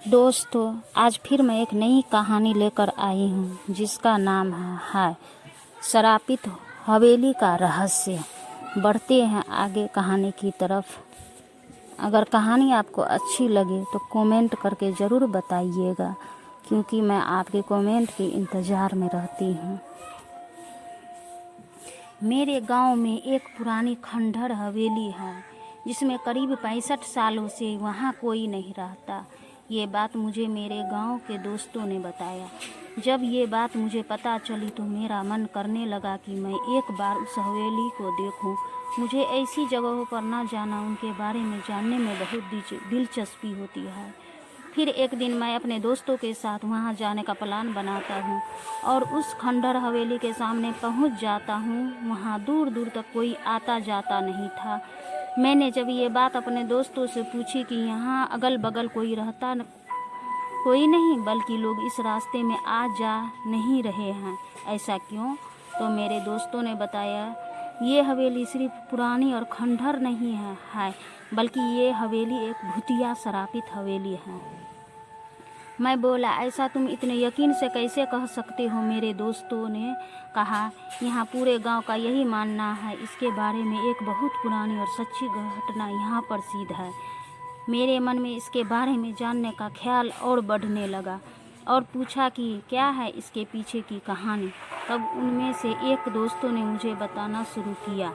दोस्तों, आज फिर मैं एक नई कहानी लेकर आई हूँ जिसका नाम है शरापित हवेली का रहस्य। बढ़ते हैं आगे कहानी की तरफ। अगर कहानी आपको अच्छी लगे तो कमेंट करके ज़रूर बताइएगा, क्योंकि मैं आपके कमेंट के इंतज़ार में रहती हूँ। मेरे गांव में एक पुरानी खंडहर हवेली है जिसमें करीब 65 सालों से वहाँ कोई नहीं रहता। ये बात मुझे मेरे गांव के दोस्तों ने बताया। जब ये बात मुझे पता चली तो मेरा मन करने लगा कि मैं एक बार उस हवेली को देखूं। मुझे ऐसी जगहों पर न जाना, उनके बारे में जानने में बहुत दिलचस्पी होती है। फिर एक दिन मैं अपने दोस्तों के साथ वहां जाने का प्लान बनाता हूं और उस खंडहर हवेली के सामने पहुंच जाता हूं। वहां दूर दूर तक कोई आता जाता नहीं था। मैंने जब ये बात अपने दोस्तों से पूछी कि यहाँ अगल बगल कोई नहीं, बल्कि लोग इस रास्ते में आ जा नहीं रहे हैं, ऐसा क्यों? तो मेरे दोस्तों ने बताया, ये हवेली सिर्फ पुरानी और खंडहर नहीं है, बल्कि ये हवेली एक भूतिया शरापित हवेली है। मैं बोला, ऐसा तुम इतने यकीन से कैसे कह सकते हो? मेरे दोस्तों ने कहा, यहाँ पूरे गांव का यही मानना है। इसके बारे में एक बहुत पुरानी और सच्ची घटना यहाँ प्रसिद्ध है। मेरे मन में इसके बारे में जानने का ख्याल और बढ़ने लगा और पूछा कि क्या है इसके पीछे की कहानी। तब उनमें से एक दोस्तों ने मुझे बताना शुरू किया।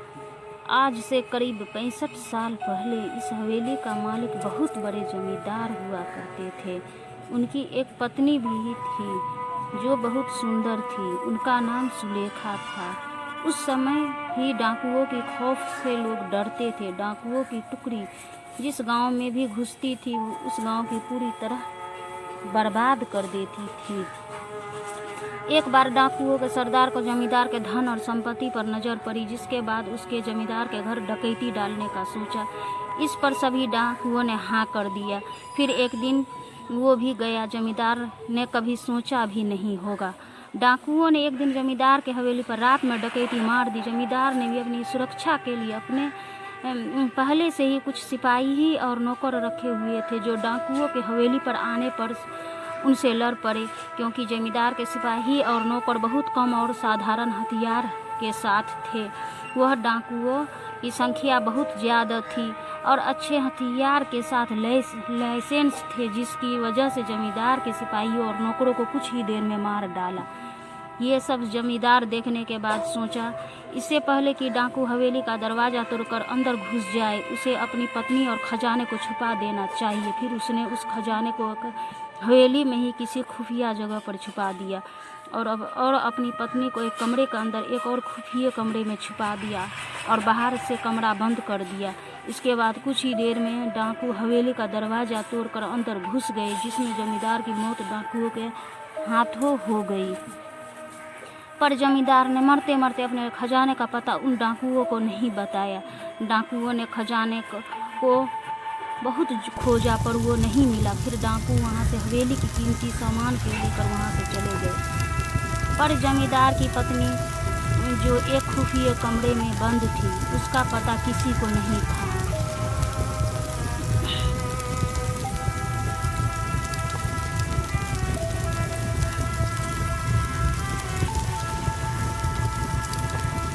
आज से करीब 65 साल पहले इस हवेली का मालिक बहुत बड़े जमींदार हुआ करते थे। उनकी एक पत्नी भी थी जो बहुत सुंदर थी। उनका नाम सुलेखा था। उस समय ही डाकुओं के खौफ से लोग डरते थे। डाकुओं की टुकड़ी जिस गांव में भी घुसती थी उस गांव की पूरी तरह बर्बाद कर देती थी। एक बार डाकुओं के सरदार को जमींदार के धन और संपत्ति पर नजर पड़ी, जिसके बाद उसके जमींदार के घर डकैती डालने का सोचा। इस पर सभी डाकुओं ने हाँ कर दिया। फिर एक दिन वो भी गया। जमींदार ने कभी सोचा भी नहीं होगा। डाकुओं ने एक दिन जमींदार के हवेली पर रात में डकैती मार दी। जमींदार ने भी अपनी सुरक्षा के लिए अपने पहले से ही कुछ सिपाही और नौकर रखे हुए थे, जो डाकुओं के हवेली पर आने पर उनसे लड़ पड़े। क्योंकि जमींदार के सिपाही और नौकर बहुत कम और साधारण हथियार के साथ थे, वह डाकुओं की संख्या बहुत ज़्यादा थी और अच्छे हथियार के साथ लाइसेंस थे, जिसकी वजह से जमींदार के सिपाहियों और नौकरों को कुछ ही देर में मार डाला। ये सब जमींदार देखने के बाद सोचा, इससे पहले कि डाकू हवेली का दरवाज़ा तोड़कर अंदर घुस जाए, उसे अपनी पत्नी और खजाने को छुपा देना चाहिए। फिर उसने उस खजाने को हवेली में ही किसी खुफिया जगह पर छुपा दिया और अपनी पत्नी को एक कमरे के अंदर एक और खुफिया कमरे में छुपा दिया और बाहर से कमरा बंद कर दिया। इसके बाद कुछ ही देर में डाकू हवेली का दरवाज़ा तोड़कर अंदर घुस गए, जिसमें जमींदार की मौत डाकुओं के हाथों हो गई। पर जमींदार ने मरते मरते अपने खजाने का पता उन डाकुओं को नहीं बताया। डाकुओं ने खजाने को बहुत खोजा पर वो नहीं मिला। फिर डाकू वहाँ से हवेली की कीमती सामान के लेकर वहाँ से चले गए। पर जमींदार की पत्नी, जो एक खुफिया कमरे में बंद थी, उसका पता किसी को नहीं था।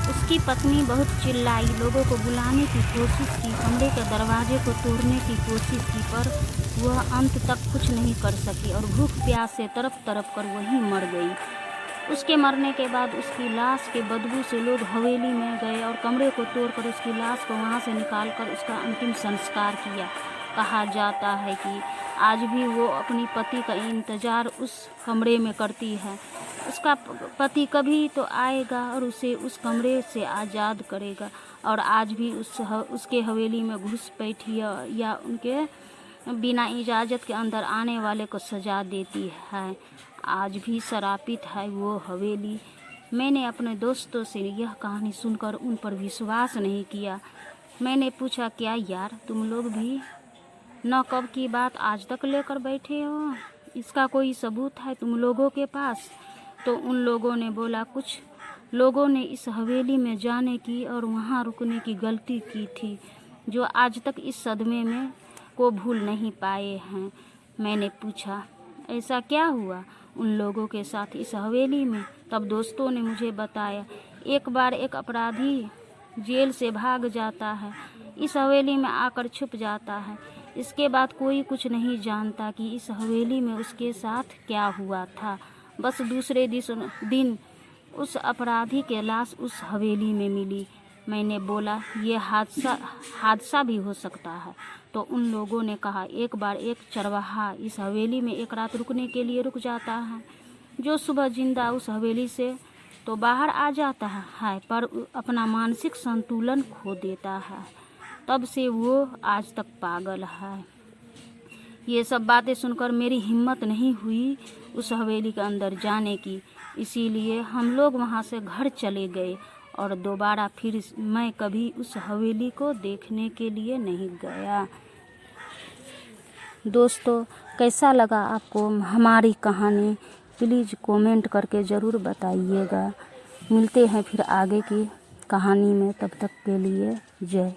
उसकी पत्नी बहुत चिल्लाई, लोगों को बुलाने की कोशिश की, कमरे के दरवाजे को तोड़ने की कोशिश की, पर वह अंत तक कुछ नहीं कर सकी और भूख प्यास से तड़प तड़प कर वहीं मर गई। उसके मरने के बाद उसकी लाश के बदबू से लोग हवेली में गए और कमरे को तोड़कर उसकी लाश को वहाँ से निकालकर उसका अंतिम संस्कार किया। कहा जाता है कि आज भी वो अपनी पति का इंतज़ार उस कमरे में करती है। उसका पति कभी तो आएगा और उसे उस कमरे से आज़ाद करेगा और आज भी उसके हवेली में घुस बैठी या उनके बिना इजाज़त के अंदर आने वाले को सजा देती है। आज भी शरापित है वो हवेली। मैंने अपने दोस्तों से यह कहानी सुनकर उन पर विश्वास नहीं किया। मैंने पूछा, क्या यार, तुम लोग भी न कब की बात आज तक लेकर बैठे हो? इसका कोई सबूत है तुम लोगों के पास? तो उन लोगों ने बोला, कुछ लोगों ने इस हवेली में जाने की और वहाँ रुकने की गलती की थी, जो आज तक इस सदमे में को भूल नहीं पाए हैं। मैंने पूछा, ऐसा क्या हुआ उन लोगों के साथ इस हवेली में? तब दोस्तों ने मुझे बताया, एक बार एक अपराधी जेल से भाग जाता है, इस हवेली में आकर छुप जाता है। इसके बाद कोई कुछ नहीं जानता कि इस हवेली में उसके साथ क्या हुआ था। बस दूसरे दिन उस अपराधी के लाश उस हवेली में मिली। मैंने बोला, ये हादसा भी हो सकता है। तो उन लोगों ने कहा, एक बार एक चरवाहा इस हवेली में एक रात रुकने के लिए रुक जाता है, जो सुबह जिंदा उस हवेली से तो बाहर आ जाता है, पर अपना मानसिक संतुलन खो देता है। तब से वो आज तक पागल है। ये सब बातें सुनकर मेरी हिम्मत नहीं हुई उस हवेली के अंदर जाने की, इसीलिए हम लोग वहाँ से घर चले गए और दोबारा फिर मैं कभी उस हवेली को देखने के लिए नहीं गया। दोस्तों, कैसा लगा आपको हमारी कहानी? प्लीज़ कमेंट करके ज़रूर बताइएगा। मिलते हैं फिर आगे की कहानी में, तब तक के लिए जय।